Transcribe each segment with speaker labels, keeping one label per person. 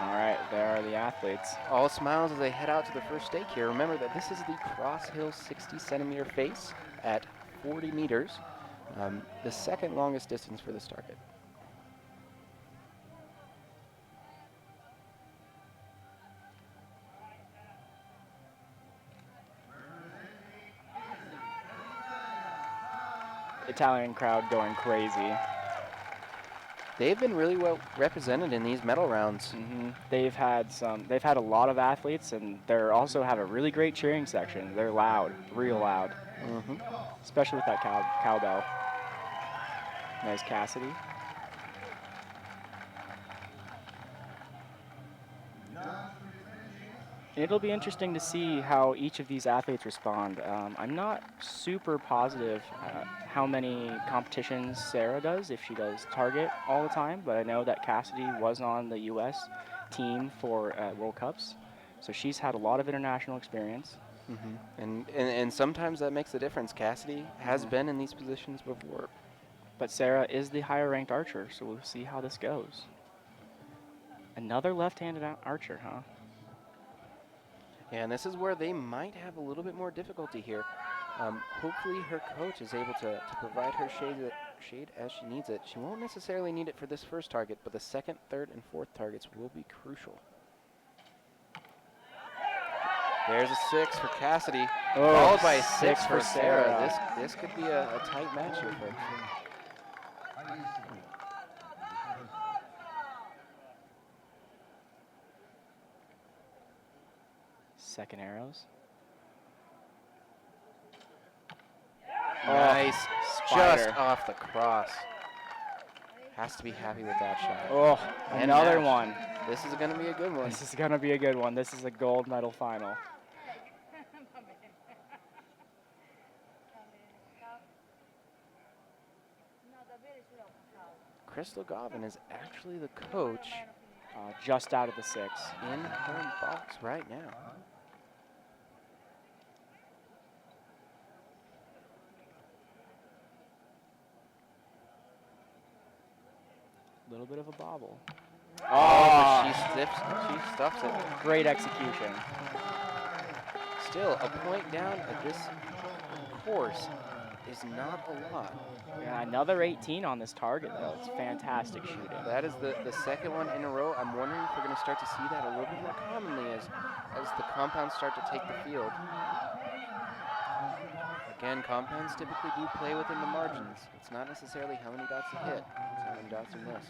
Speaker 1: All right, there are the athletes.
Speaker 2: All smiles as they head out to the first stake here. Remember that this is the cross hill 60-centimeter face at 40 meters, the second longest distance for this target.
Speaker 1: Italian crowd going crazy.
Speaker 2: They've been really well represented in these medal rounds.
Speaker 1: They've had a lot of athletes, and they also have a really great cheering section. They're loud, real loud, especially with that cowbell. There's Cassidy. It'll be interesting to see how each of these athletes respond. I'm not super positive how many competitions Sara does, if she does target all the time, but I know that Cassidy was on the U.S. team for World Cups, so she's had a lot of international experience.
Speaker 2: And sometimes that makes a difference. Cassidy has been in these positions before.
Speaker 1: But Sara is the higher ranked archer, so we'll see how this goes. Another left-handed archer, huh?
Speaker 2: Yeah, and this is where they might have a little bit more difficulty here. Hopefully her coach is able to provide her shade as she needs it. She won't necessarily need it for this first target, but the second, third, and fourth targets will be crucial. There's a 6 for Cassidy, followed by a 6 for Sara. This could be a tight match here, folks.
Speaker 1: Second arrows.
Speaker 2: Nice,
Speaker 1: Spider.
Speaker 2: just off the cross. Has to be happy with that shot.
Speaker 1: Oh,
Speaker 2: And
Speaker 1: another
Speaker 2: match.
Speaker 1: one.
Speaker 2: This is going to be a good one.
Speaker 1: This is going to be a good one. This is a gold medal final.
Speaker 2: Crystal Govan is actually the coach
Speaker 1: just out of the 6.
Speaker 2: in her box right now.
Speaker 1: A little bit of a bobble.
Speaker 2: Oh, but she stuffs it.
Speaker 1: Great execution.
Speaker 2: Still, a point down at this course is not a lot.
Speaker 1: Yeah, another 18 on this target, though. It's fantastic shooting.
Speaker 2: That is the second one in a row. I'm wondering if we're going to start to see that a little bit more commonly as the compounds start to take the field. Again, compounds typically do play within the margins. It's not necessarily how many dots you hit, it's how many dots you miss.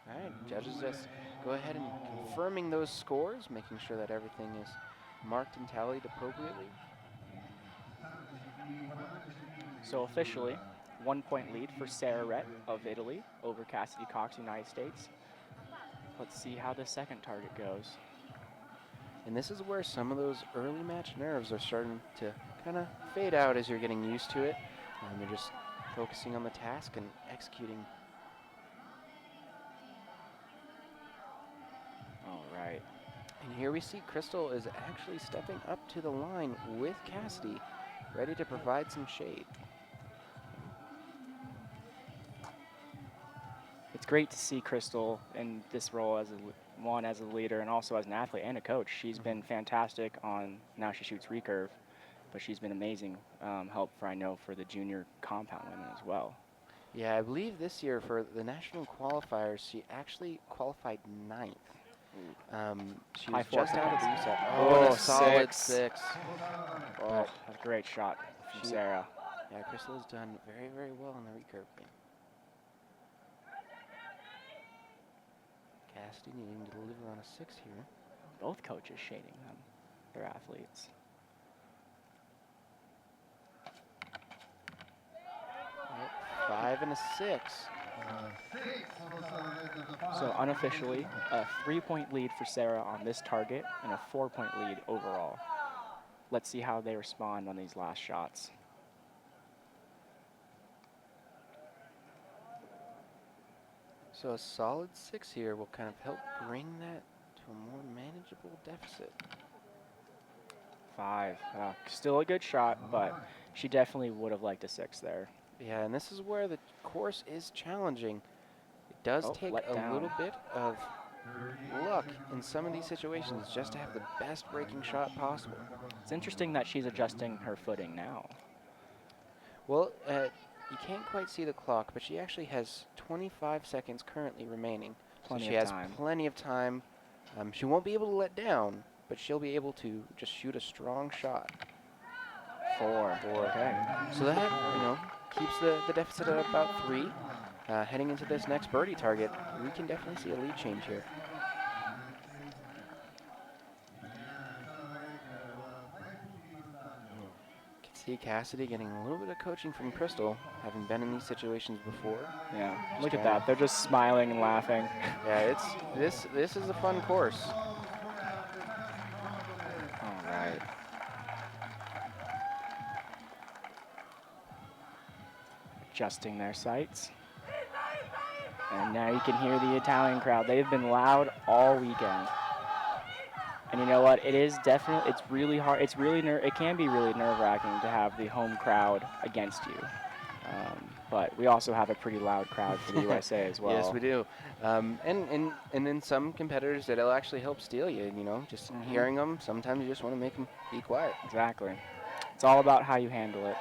Speaker 2: All right, judges just go ahead and confirming those scores, making sure that everything is marked and tallied appropriately.
Speaker 1: So officially, 1 point lead for Sara Ret of Italy over Cassidy Cox, United States. Let's see how the second target goes.
Speaker 2: And this is where some of those early match nerves are starting to kind of fade out as you're getting used to it. You're just focusing on the task and executing.
Speaker 1: All right.
Speaker 2: And here we see Crystal is actually stepping up to the line with Cassidy, ready to provide some shade.
Speaker 1: It's great to see Crystal in this role as a leader and also as an athlete and a coach. She's been fantastic on, now she shoots recurve, but she's been amazing help for the junior compound women as well.
Speaker 2: Yeah, I believe this year for the national qualifiers, she actually qualified 9th. She was just out of the USAT. Oh, a solid 6.
Speaker 1: Oh, that's a great shot from Sara.
Speaker 2: Yeah, Crystal has done very, very well in the recurve game. Cassidy needing to deliver on a 6 here.
Speaker 1: Both coaches shading them, their athletes.
Speaker 2: Yep, 5 and a 6.
Speaker 1: So unofficially, a 3-point lead for Sara on this target and a 4-point lead overall. Let's see how they respond on these last shots.
Speaker 2: So a solid 6 here will kind of help bring that to a more manageable deficit.
Speaker 1: 5. Still a good shot, but She definitely would have liked a 6 there.
Speaker 2: Yeah, and this is where the course is challenging. It does take
Speaker 1: let
Speaker 2: a
Speaker 1: down.
Speaker 2: little bit of luck in some of these situations just to have the best breaking shot possible.
Speaker 1: It's interesting that she's adjusting her footing now.
Speaker 2: Well, you can't quite see the clock, but she actually has 25 seconds currently remaining. So she has plenty of time. She won't be able to let down, but she'll be able to just shoot a strong shot.
Speaker 1: 4. Okay.
Speaker 2: So that, keeps the deficit at about 3. Heading into this next birdie target, we can definitely see a lead change here. Can see Cassidy getting a little bit of coaching from Crystal, having been in these situations before.
Speaker 1: Yeah, look at that. They're just smiling and laughing.
Speaker 2: Yeah, this is a fun course.
Speaker 1: All right. Adjusting their sights. And now you can hear the Italian crowd. They've been loud all weekend. And you know what? It is definitely, it's really hard. It can be really nerve-wracking to have the home crowd against you. But we also have a pretty loud crowd for the USA as well.
Speaker 2: Yes, we do. And in some competitors, it'll actually help steal you, just hearing them. Sometimes you just want to make them be quiet.
Speaker 1: Exactly. It's all about how you handle it.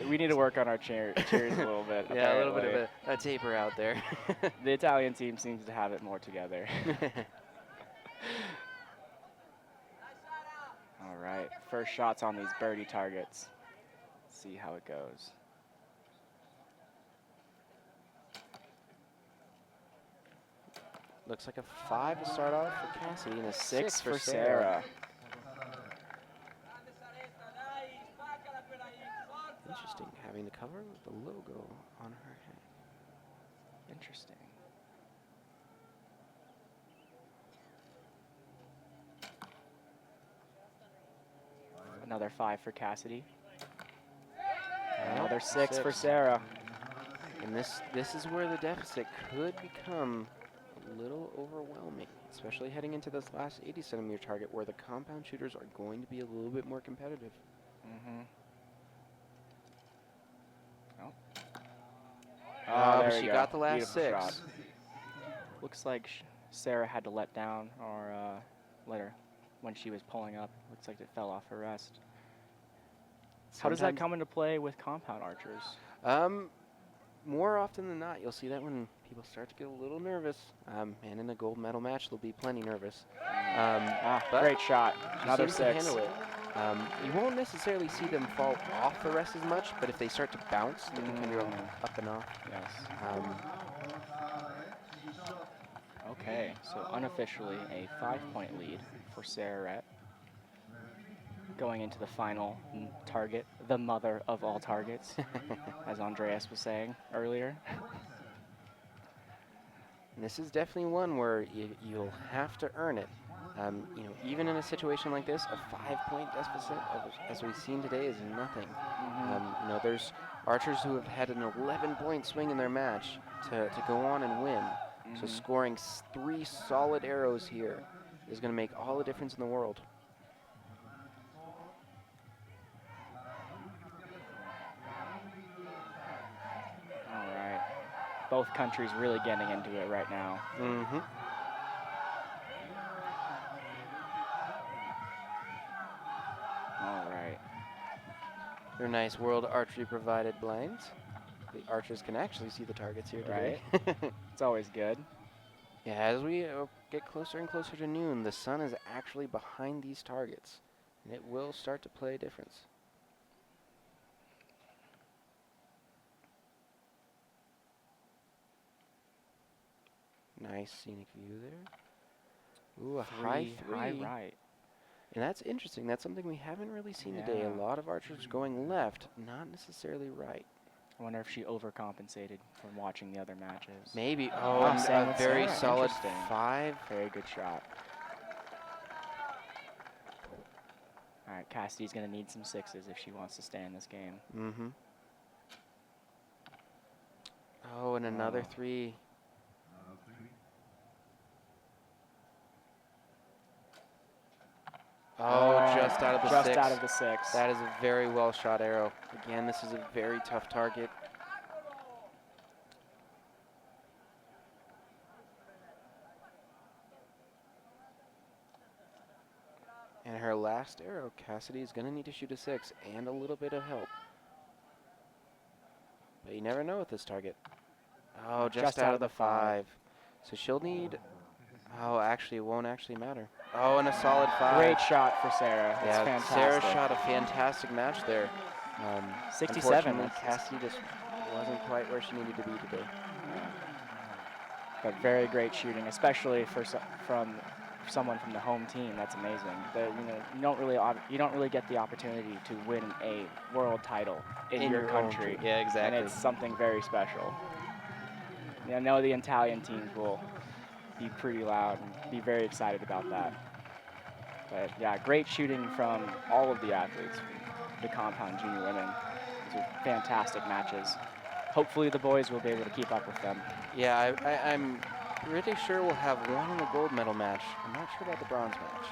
Speaker 1: We need to work on our cheers a little bit.
Speaker 2: Yeah, a little bit of a taper out there.
Speaker 1: The Italian team seems to have it more together. All right, first shots on these birdie targets. Let's see how it goes.
Speaker 2: Looks like a 5 to start off for Cassidy and a 6 for
Speaker 1: Sara.
Speaker 2: Sarah. Interesting, having the cover with the logo on her head.
Speaker 1: Interesting. Another 5 for Cassidy. Another 6 for Sarah.
Speaker 2: And this is where the deficit could become a little overwhelming, especially heading into this last 80-centimeter target where the compound shooters are going to be a little bit more competitive. But she got the last 6.
Speaker 1: Shot. Looks like Sarah had to let down or let her when she was pulling up. Looks like it fell off her rest. How does that come into play with compound archers?
Speaker 2: More often than not, you'll see that when people start to get a little nervous. And in a gold medal match, they'll be plenty nervous. But
Speaker 1: great shot. Another 6.
Speaker 2: Handle it. You won't necessarily see them fall off the rest as much, but if they start to bounce, they can go up and off.
Speaker 1: Yes. Okay, so unofficially a 5-point lead for Sara Ret. Going into the final target, the mother of all targets, as Andreas was saying earlier.
Speaker 2: And this is definitely one where you'll have to earn it. Even in a situation like this, a 5-point deficit, as we've seen today, is nothing. There's archers who have had an 11-point swing in their match to go on and win. So scoring 3 solid arrows here is going to make all the difference in the world.
Speaker 1: All right. Both countries really getting into it right now. All right.
Speaker 2: They're nice World Archery provided blinds. The archers can actually see the targets here today.
Speaker 1: Right. It's always good.
Speaker 2: Yeah, as we get closer and closer to noon, the sun is actually behind these targets, and it will start to play a difference. Nice scenic view there. Ooh, a high 3.
Speaker 1: High right.
Speaker 2: And that's interesting. That's something we haven't really seen today. A lot of archers going left, not necessarily right.
Speaker 1: I wonder if she overcompensated from watching the other matches.
Speaker 2: Maybe. Oh, and a very solid 5.
Speaker 1: Very good shot. All right, Cassidy's going to need some 6s if she wants to stay in this game.
Speaker 2: Oh, and another 3. just out of the
Speaker 1: Just
Speaker 2: 6.
Speaker 1: out of the 6.
Speaker 2: That is a very well shot arrow. Again, this is a very tough target. And her last arrow, Cassidy is going to need to shoot a 6 and a little bit of help. But you never know with this target. Oh, just out of the 5. So she'll need, oh, actually, it won't actually matter. Oh, and a solid 5.
Speaker 1: Great shot for Sara. It's
Speaker 2: Yeah,
Speaker 1: fantastic.
Speaker 2: Sara shot a fantastic match there.
Speaker 1: 67.
Speaker 2: Unfortunately, Cassidy just wasn't quite where she needed to be today.
Speaker 1: But very great shooting, especially for from someone from the home team. That's amazing. You don't really get the opportunity to win a world title in your country.
Speaker 2: Yeah, exactly.
Speaker 1: And it's something very special. I know the Italian teams will be pretty loud and be very excited about that. But yeah, great shooting from all of the athletes, the compound junior women. These are fantastic matches. Hopefully the boys will be able to keep up with them.
Speaker 2: Yeah, I'm pretty sure we'll have one in the gold medal match. I'm not sure about the bronze match.